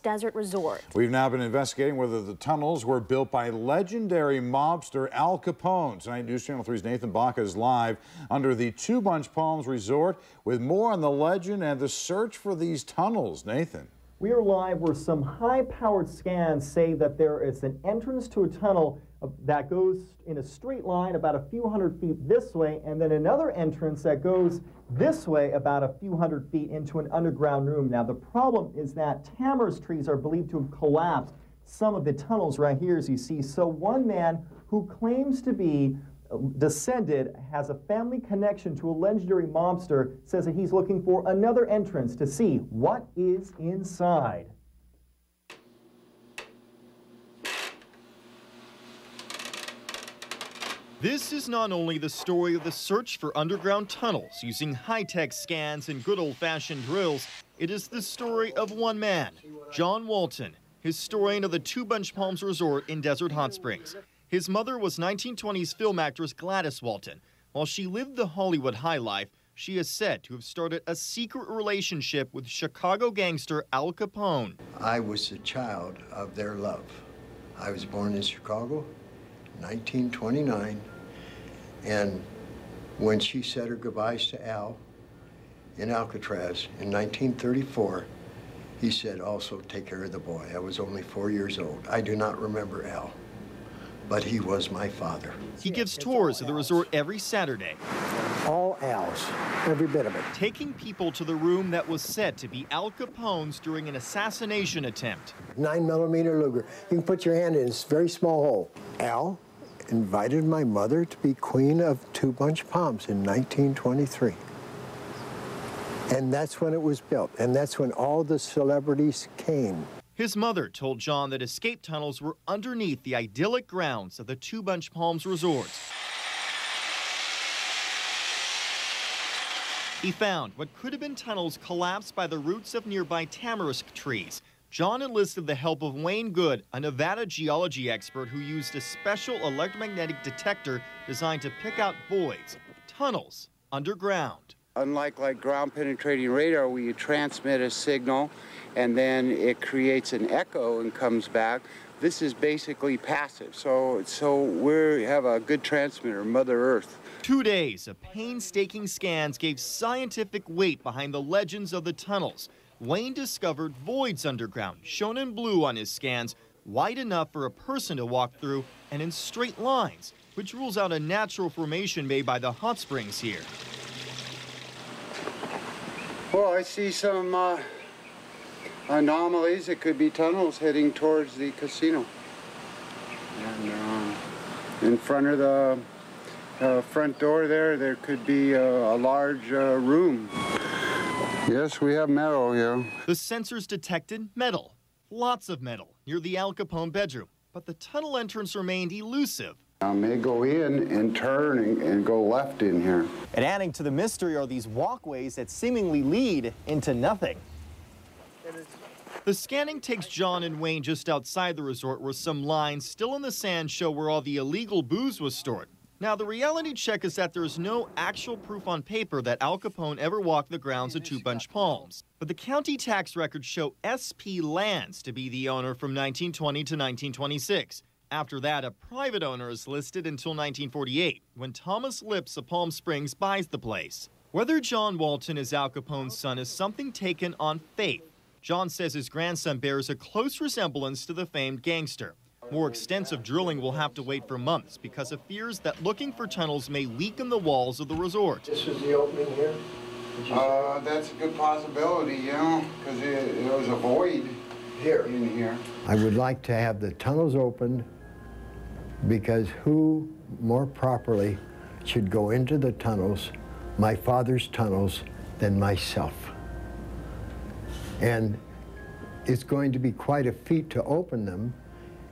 Desert Resort. We've now been investigating whether the tunnels were built by legendary mobster Al Capone. Tonight, News Channel 3's Nathan Baca is live under the Two Bunch Palms Resort with more on the legend and the search for these tunnels. Nathan. We are live where some high-powered scans say that there is an entrance to a tunnel that goes in a straight line about a few hundred feet this way, and then another entrance that goes this way about a few hundred feet into an underground room. Now, the problem is that tamarisk trees are believed to have collapsed some of the tunnels right here, as you see. So one man who claims to be descended, has a family connection to a legendary mobster, says that he's looking for another entrance to see what is inside. This is not only the story of the search for underground tunnels using high-tech scans and good old-fashioned drills, it is the story of one man, John Walton, historian of the Two Bunch Palms Resort in Desert Hot Springs. His mother was 1920s film actress Gladys Walton. While she lived the Hollywood high life, she is said to have started a secret relationship with Chicago gangster Al Capone. I was a child of their love. I was born in Chicago, 1929, and when she said her goodbyes to Al in Alcatraz in 1934, he said, also take care of the boy. I was only 4 years old. I do not remember Al, but he was my father. He gives tours of the resort every Saturday. All Al's, every bit of it. Taking people to the room that was said to be Al Capone's during an assassination attempt. 9mm Luger. You can put your hand in this very small hole. Al invited my mother to be queen of Two Bunch Palms in 1923. And that's when it was built, and that's when all the celebrities came. His mother told John that escape tunnels were underneath the idyllic grounds of the Two Bunch Palms Resort. He found what could have been tunnels collapsed by the roots of nearby tamarisk trees. John enlisted the help of Wayne Good, a Nevada geology expert who used a special electromagnetic detector designed to pick out voids, tunnels, underground. Unlike ground-penetrating radar, where you transmit a signal and then it creates an echo and comes back, this is basically passive. So we have a good transmitter, Mother Earth. 2 days of painstaking scans gave scientific weight behind the legends of the tunnels. Wayne discovered voids underground, shown in blue on his scans, wide enough for a person to walk through and in straight lines, which rules out a natural formation made by the hot springs here. Well, I see some anomalies. It could be tunnels heading towards the casino. And in front of the front door there could be a large room. Yes, we have metal here. The sensors detected metal, lots of metal, near the Al Capone bedroom. But the tunnel entrance remained elusive. I may go in and turn and go left in here. And adding to the mystery are these walkways that seemingly lead into nothing. The scanning takes John and Wayne just outside the resort where some lines still in the sand show where all the illegal booze was stored. Now, the reality check is that there's no actual proof on paper that Al Capone ever walked the grounds of Two Bunch Palms. But the county tax records show SP Lands to be the owner from 1920 to 1926. After that, a private owner is listed until 1948, when Thomas Lips of Palm Springs buys the place. Whether John Walton is Al Capone's son is something taken on faith. John says his grandson bears a close resemblance to the famed gangster. More extensive drilling will have to wait for months because of fears that looking for tunnels may weaken the walls of the resort. This is the opening here? That's a good possibility, you know, because there was a void here in here. I would like to have the tunnels opened because who more properly should go into the tunnels, my father's tunnels, than myself. And it's going to be quite a feat to open them,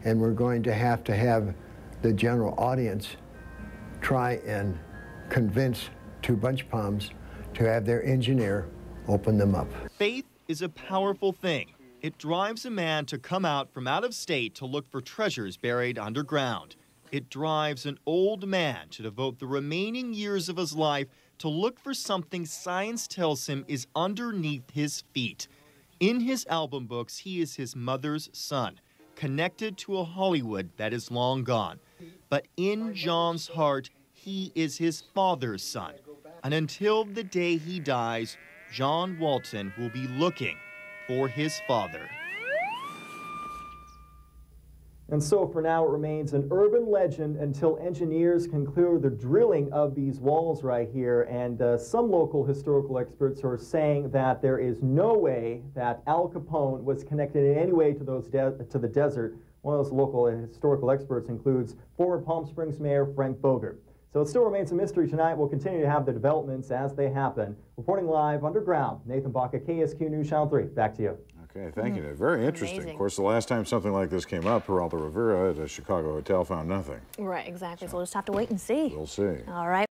and we're going to have the general audience try and convince Two Bunch Palms to have their engineer open them up. Faith is a powerful thing. It drives a man to come out from out of state to look for treasures buried underground. It drives an old man to devote the remaining years of his life to look for something science tells him is underneath his feet. In his album books, he is his mother's son, connected to a Hollywood that is long gone. But in John's heart, he is his father's son. And until the day he dies, John Walton will be looking for his father. And so for now, it remains an urban legend until engineers conclude the drilling of these walls right here. And some local historical experts are saying that there is no way that Al Capone was connected in any way to to the desert. One of those local historical experts includes former Palm Springs Mayor Frank Bogert. So it still remains a mystery tonight. We'll continue to have the developments as they happen. Reporting live underground, Nathan Baca, KSQ News Channel 3. Back to you. Okay, thank you. Very interesting. Amazing. Of course, the last time something like this came up, Peralta Rivera at a Chicago hotel found nothing. Right, exactly. So we'll just have to wait and see. We'll see. All right.